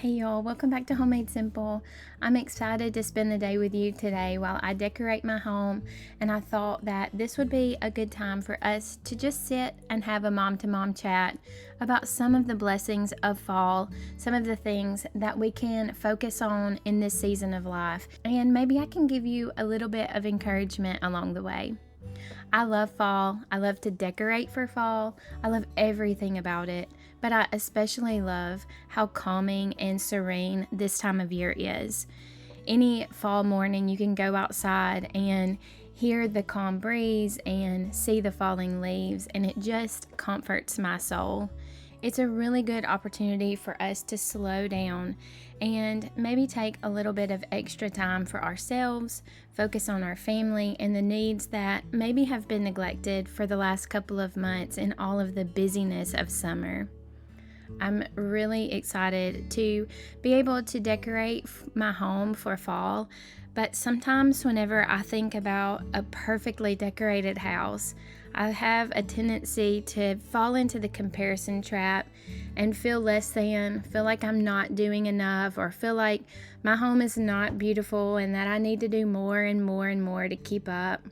Hey y'all, welcome back to Homemade Simple. I'm excited to spend the day with you today while I decorate my home, and I thought that this would be a good time for us to just sit and have a mom-to-mom chat about some of the blessings of fall, some of the things that we can focus on in this season of life, and maybe I can give you a little bit of encouragement along the way. I love fall. I love to decorate for fall. I love everything about it, but I especially love how calming and serene this time of year is. Any fall morning, you can go outside and hear the calm breeze and see the falling leaves, and it just comforts my soul. It's a really good opportunity for us to slow down and maybe take a little bit of extra time for ourselves, focus on our family and the needs that maybe have been neglected for the last couple of months in all of the busyness of summer. I'm really excited to be able to decorate my home for fall, but sometimes whenever I think about a perfectly decorated house, I have a tendency to fall into the comparison trap and feel less than, feel like I'm not doing enough, or feel like my home is not beautiful and that I need to do more and more and more to keep up.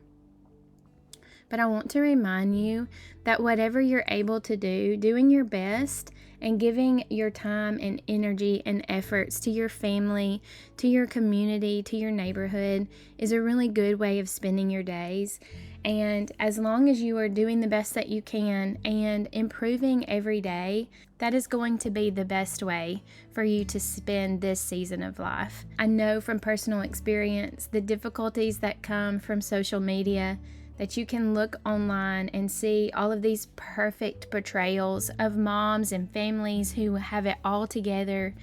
But I want to remind you that whatever you're able to do, doing your best and giving your time and energy and efforts to your family, to your community, to your neighborhood is a really good way of spending your days. And as long as you are doing the best that you can and improving every day, that is going to be the best way for you to spend this season of life. I know from personal experience the difficulties that come from social media, that you can look online and see all of these perfect portrayals of moms and families who have it all together.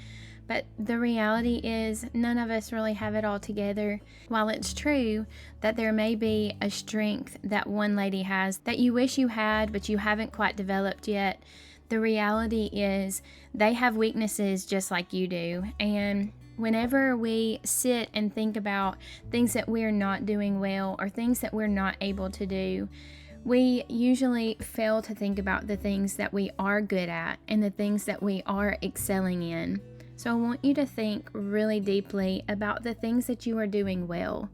But the reality is, none of us really have it all together. While it's true that there may be a strength that one lady has that you wish you had, but you haven't quite developed yet, the reality is they have weaknesses just like you do. And whenever we sit and think about things that we're not doing well or things that we're not able to do, we usually fail to think about the things that we are good at and the things that we are excelling in. So I want you to think really deeply about the things that you are doing well.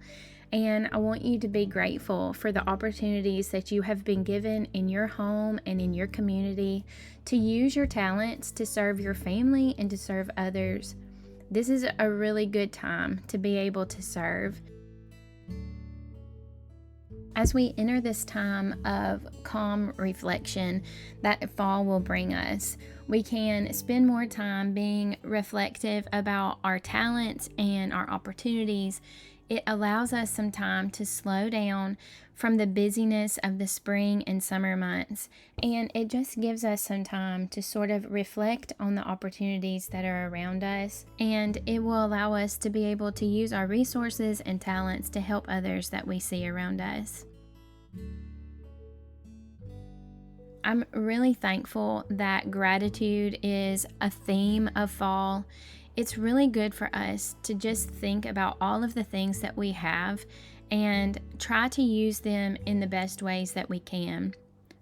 And I want you to be grateful for the opportunities that you have been given in your home and in your community to use your talents to serve your family and to serve others. This is a really good time to be able to serve. As we enter this time of calm reflection that fall will bring us, we can spend more time being reflective about our talents and our opportunities. It allows us some time to slow down from the busyness of the spring and summer months, and it just gives us some time to sort of reflect on the opportunities that are around us, and it will allow us to be able to use our resources and talents to help others that we see around us. I'm really thankful that gratitude is a theme of fall. It's really good for us to just think about all of the things that we have and try to use them in the best ways that we can.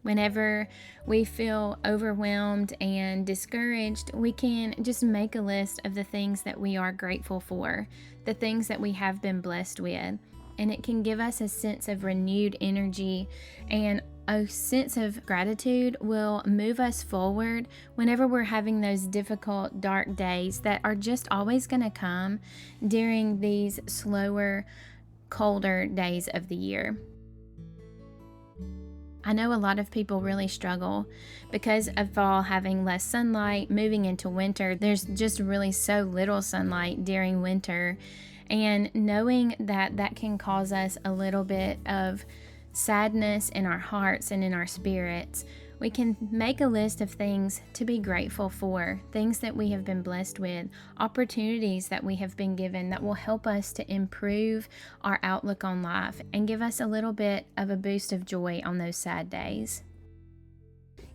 Whenever we feel overwhelmed and discouraged, we can just make a list of the things that we are grateful for, the things that we have been blessed with, and it can give us a sense of renewed energy, and a sense of gratitude will move us forward whenever we're having those difficult, dark days that are just always going to come during these slower, colder days of the year. I know a lot of people really struggle because of fall having less sunlight, moving into winter. There's just really so little sunlight during winter, and knowing that that can cause us a little bit of sadness in our hearts and in our spirits, we can make a list of things to be grateful for, things that we have been blessed with, opportunities that we have been given that will help us to improve our outlook on life and give us a little bit of a boost of joy on those sad days.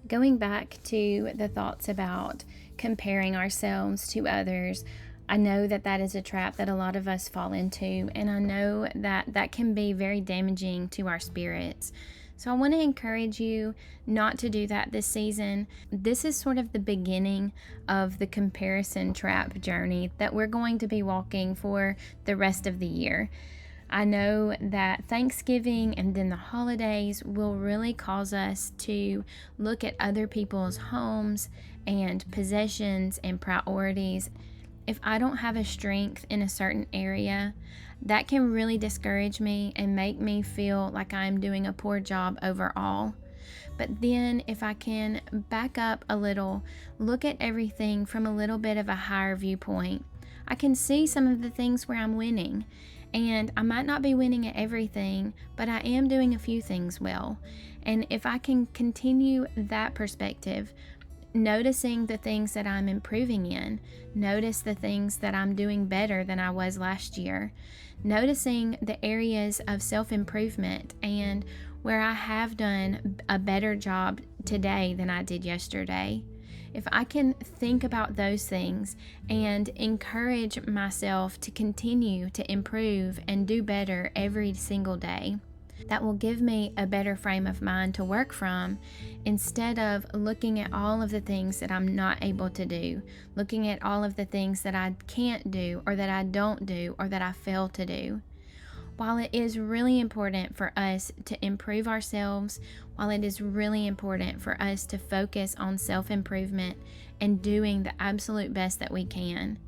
Going back to the thoughts about comparing ourselves to others, I know that that is a trap that a lot of us fall into, and I know that that can be very damaging to our spirits. So I want to encourage you not to do that this season. This is sort of the beginning of the comparison trap journey that we're going to be walking for the rest of the year. I know that Thanksgiving and then the holidays will really cause us to look at other people's homes and possessions and priorities. If I don't have a strength in a certain area, that can really discourage me and make me feel like I'm doing a poor job overall. But then, if I can back up a little, look at everything from a little bit of a higher viewpoint, I can see some of the things where I'm winning. And I might not be winning at everything, but I am doing a few things well. And if I can continue that perspective, noticing the things that I'm improving in, notice the things that I'm doing better than I was last year, noticing the areas of self-improvement and where I have done a better job today than I did yesterday. If I can think about those things and encourage myself to continue to improve and do better every single day, that will give me a better frame of mind to work from instead of looking at all of the things that I'm not able to do, looking at all of the things that I can't do or that I don't do or that I fail to do. While it is really important for us to improve ourselves, while it is really important for us to focus on self-improvement and doing the absolute best that we can,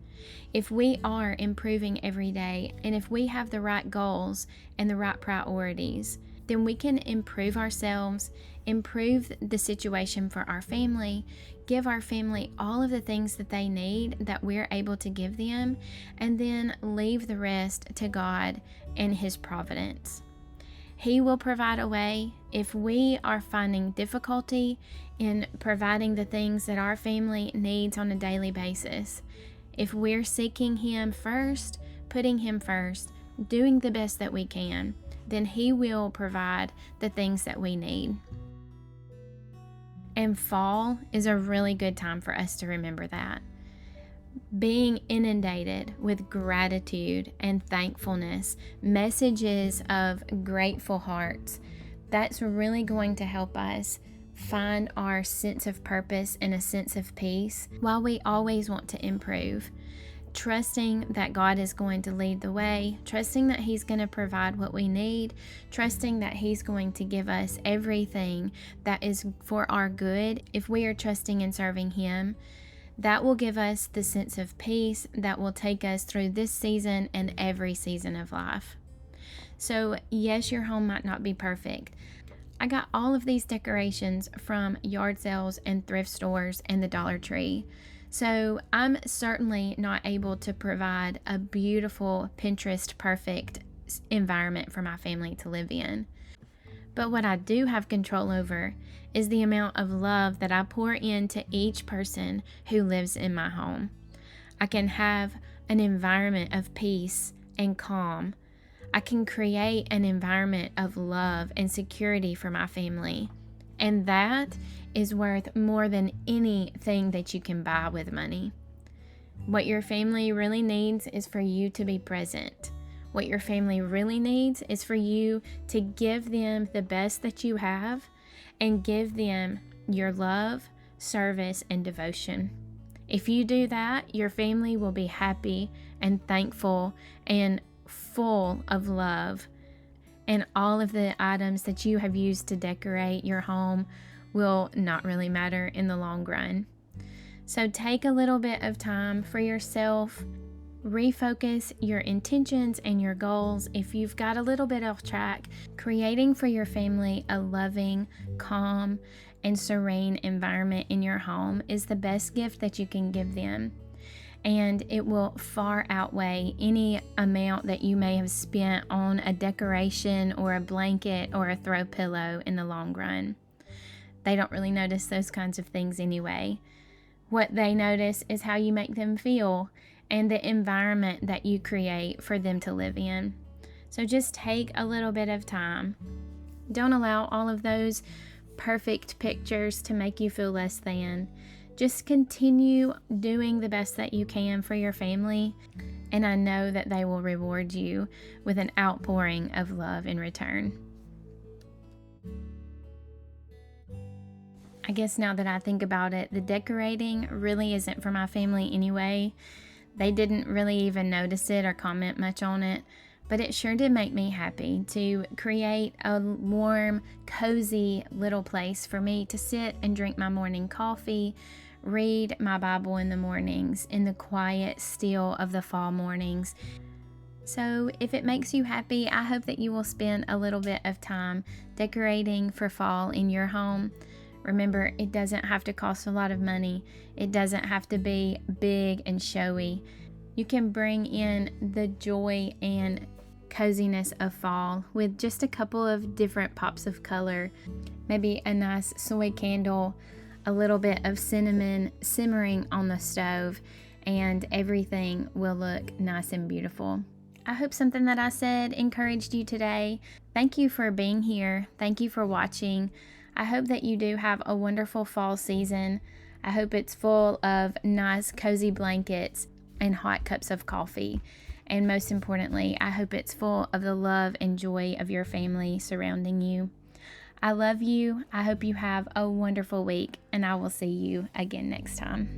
if we are improving every day and if we have the right goals and the right priorities, then we can improve ourselves, improve the situation for our family, give our family all of the things that they need that we're able to give them, and then leave the rest to God and His providence. He will provide a way. If we are finding difficulty in providing the things that our family needs on a daily basis, if we're seeking Him first, putting Him first, doing the best that we can, then He will provide the things that we need. And fall is a really good time for us to remember that. Being inundated with gratitude and thankfulness, messages of grateful hearts, that's really going to help us find our sense of purpose and a sense of peace while we always want to improve. Trusting that God is going to lead the way, trusting that He's going to provide what we need, trusting that He's going to give us everything that is for our good. If we are trusting and serving Him, that will give us the sense of peace that will take us through this season and every season of life. So, yes, your home might not be perfect. I got all of these decorations from yard sales and thrift stores and the Dollar Tree. So I'm certainly not able to provide a beautiful Pinterest perfect environment for my family to live in. But what I do have control over is the amount of love that I pour into each person who lives in my home. I can have an environment of peace and calm. I can create an environment of love and security for my family. And that is worth more than anything that you can buy with money. What your family really needs is for you to be present. What your family really needs is for you to give them the best that you have and give them your love, service, and devotion. If you do that, your family will be happy and thankful and full of love, and all of the items that you have used to decorate your home will not really matter in the long run. So take a little bit of time for yourself, refocus your intentions and your goals. If you've got a little bit off track, creating for your family a loving, calm, and serene environment in your home is the best gift that you can give them. And it will far outweigh any amount that you may have spent on a decoration or a blanket or a throw pillow in the long run. They don't really notice those kinds of things anyway. What they notice is how you make them feel and the environment that you create for them to live in. So just take a little bit of time. Don't allow all of those perfect pictures to make you feel less than. Just continue doing the best that you can for your family, and I know that they will reward you with an outpouring of love in return. I guess now that I think about it, the decorating really isn't for my family anyway. They didn't really even notice it or comment much on it, but it sure did make me happy to create a warm, cozy little place for me to sit and drink my morning coffee, read my Bible in the mornings, in the quiet still of the fall mornings. So, if it makes you happy, I hope that you will spend a little bit of time decorating for fall in your home. Remember, it doesn't have to cost a lot of money. It doesn't have to be big and showy. You can bring in the joy and coziness of fall with just a couple of different pops of color. Maybe a nice soy candle, a little bit of cinnamon simmering on the stove, and everything will look nice and beautiful. I hope something that I said encouraged you today. Thank you for being here. Thank you for watching. I hope that you do have a wonderful fall season. I hope it's full of nice, cozy blankets and hot cups of coffee. And most importantly, I hope it's full of the love and joy of your family surrounding you. I love you. I hope you have a wonderful week, and I will see you again next time.